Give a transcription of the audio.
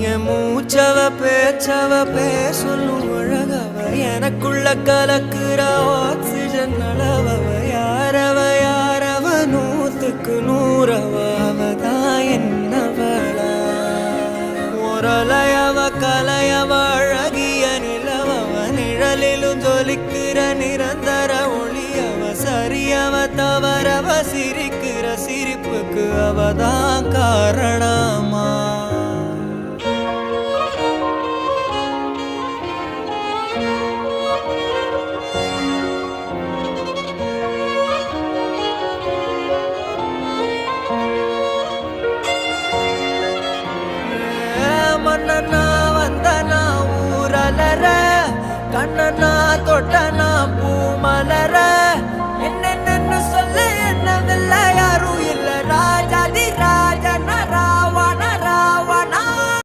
என் மூச்சவ பேச்சவ பேசலும் அழகவ எனக்குள்ள கலக்குற ஆக்சிஜன் அளவவ யாரவ நூத்துக்கு நூறவ அவதான் என்னவளா ஒரலையவ கலையவ அழகிய நிலவவ நிழலிலும் ஜொலிக்கிற நிரந்தர ஒளியவ சரியவ தவறவ சிரிக்கிற சிரிப்புக்கு அவதான் காரணமா மன்னனா வந்தனா ஊரலர கண்ணனா தொட்டனா பூ மலர